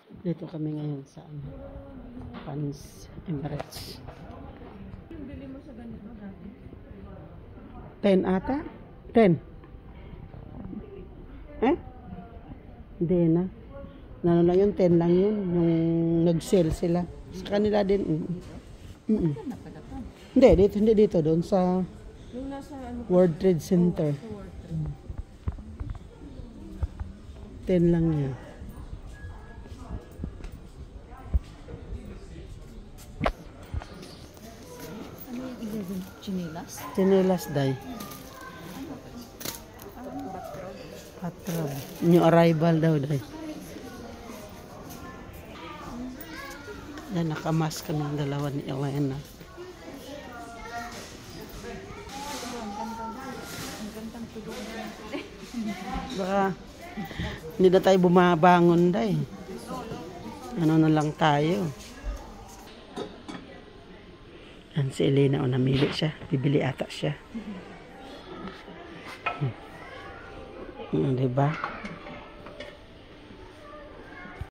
Dito kami ngayon sa Panis Emirates. Yung bili mo sa ganito dati? 10 ata? 10? Hindi na. Ano lang yun? 10 lang yun. Yung nag-sale sila. Sa kanila din. Hindi dito. Doon sa Yung nasa ano? World Trade Center. Sa World Trade. 10 lang yan. Ano yung 11? Chinelas? Chinelas day. Batrol. Patrol. New arrival daw day. Yan, nakamask kami ng dalawa ni Elena. Ang gandang tulog. Baka hindi na tayo bumabangon day. Ano na lang tayo. Yan si Elena, namili siya. Bibili ata siya. Diba?